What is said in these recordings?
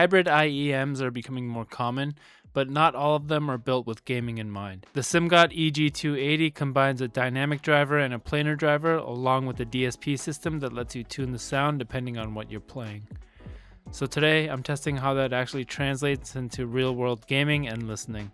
Hybrid IEMs are becoming more common, but not all of them are built with gaming in mind. The Simgot EG280 combines a dynamic driver and a planar driver along with a DSP system that lets you tune the sound depending on what you're playing. So today I'm testing how that actually translates into real-world gaming and listening.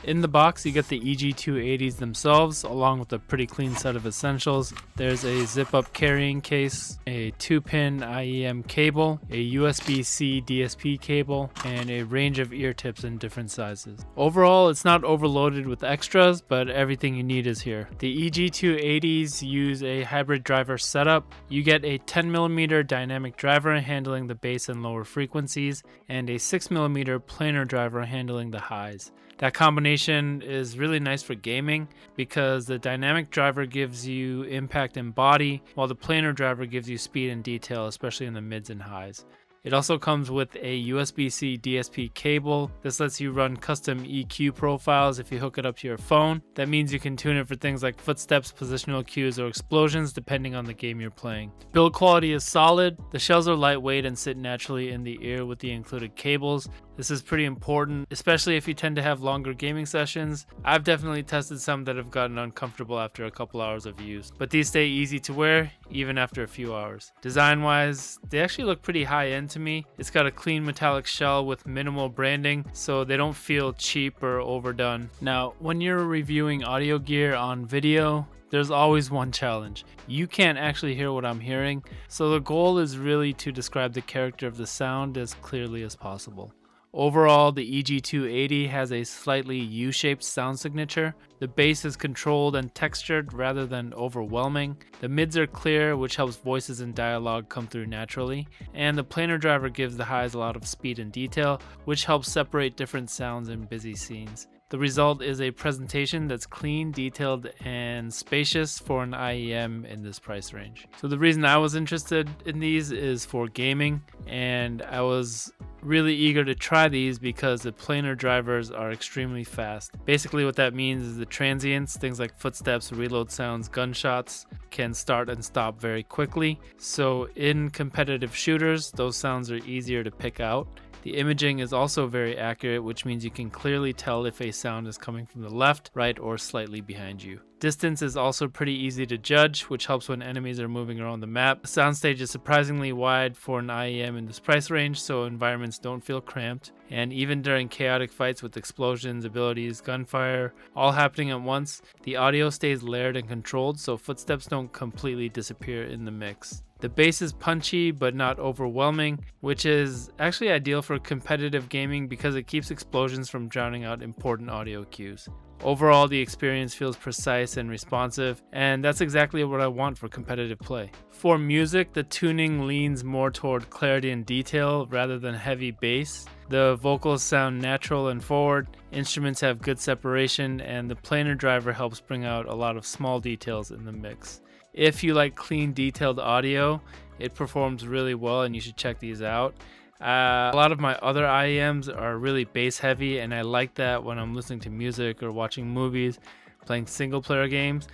In the box, you get the EG280s themselves, along with a pretty clean set of essentials. There's a zip-up carrying case, a 2-pin IEM cable, a USB-C DSP cable, and a range of ear tips in different sizes. Overall, it's not overloaded with extras, but everything you need is here. The EG280s use a hybrid driver setup. You get a 10mm dynamic driver handling the bass and lower frequencies, and a 6mm planar driver handling the highs. That combination is really nice for gaming because the dynamic driver gives you impact and body, while the planar driver gives you speed and detail, especially in the mids and highs. It also comes with a USB-C DSP cable. This lets you run custom EQ profiles if you hook it up to your phone. That means you can tune it for things like footsteps, positional cues, or explosions depending on the game you're playing. Build quality is solid. The shells are lightweight and sit naturally in the ear with the included cables. This is pretty important, especially if you tend to have longer gaming sessions. I've definitely tested some that have gotten uncomfortable after a couple hours of use, but these stay easy to wear even after a few hours. Design-wise, they actually look pretty high-end to me. It's got a clean metallic shell with minimal branding, so they don't feel cheap or overdone. Now, when you're reviewing audio gear on video, there's always one challenge. You can't actually hear what I'm hearing, so the goal is really to describe the character of the sound as clearly as possible. Overall, the EG280 has a slightly U-shaped sound signature. The bass is controlled and textured rather than overwhelming. The mids are clear, which helps voices and dialogue come through naturally. And the planar driver gives the highs a lot of speed and detail, which helps separate different sounds in busy scenes. The result is a presentation that's clean, detailed, and spacious for an IEM in this price range. So the reason I was interested in these is for gaming, and I was really eager to try these because the planar drivers are extremely fast. Basically what that means is the transients, things like footsteps, reload sounds, gunshots, can start and stop very quickly. So in competitive shooters, those sounds are easier to pick out. The imaging is also very accurate, which means you can clearly tell if a sound is coming from the left, right, or slightly behind you. Distance is also pretty easy to judge, which helps when enemies are moving around the map. The soundstage is surprisingly wide for an IEM in this price range, so environments don't feel cramped. And even during chaotic fights with explosions, abilities, gunfire, all happening at once, the audio stays layered and controlled, so footsteps don't completely disappear in the mix. The bass is punchy but not overwhelming, which is actually ideal for competitive gaming because it keeps explosions from drowning out important audio cues. Overall, the experience feels precise and responsive, and that's exactly what I want for competitive play. For music, the tuning leans more toward clarity and detail rather than heavy bass. The vocals sound natural and forward, instruments have good separation, and the planar driver helps bring out a lot of small details in the mix. If you like clean, detailed audio, it performs really well and you should check these out. A lot of my other IEMs are really bass heavy, and I like that when I'm listening to music or watching movies, playing single player games.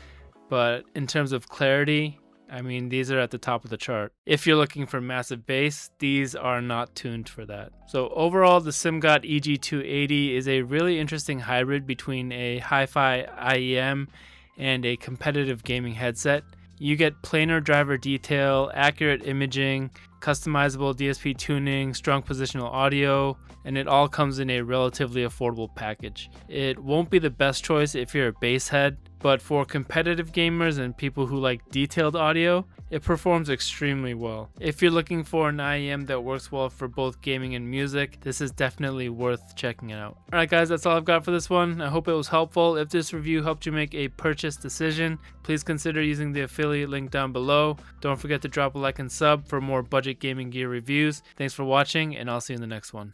But in terms of clarity, I mean, these are at the top of the chart. If you're looking for massive bass, these are not tuned for that. So overall, the Simgot EG280 is a really interesting hybrid between a hi-fi IEM and a competitive gaming headset. You get planar driver detail, accurate imaging, customizable DSP tuning, strong positional audio, and it all comes in a relatively affordable package. It won't be the best choice if you're a bass head, but for competitive gamers and people who like detailed audio, it performs extremely well. If you're looking for an IEM that works well for both gaming and music, this is definitely worth checking it out. Alright guys, that's all I've got for this one. I hope it was helpful. If this review helped you make a purchase decision, please consider using the affiliate link down below. Don't forget to drop a like and sub for more budget gaming gear reviews. Thanks for watching, and I'll see you in the next one.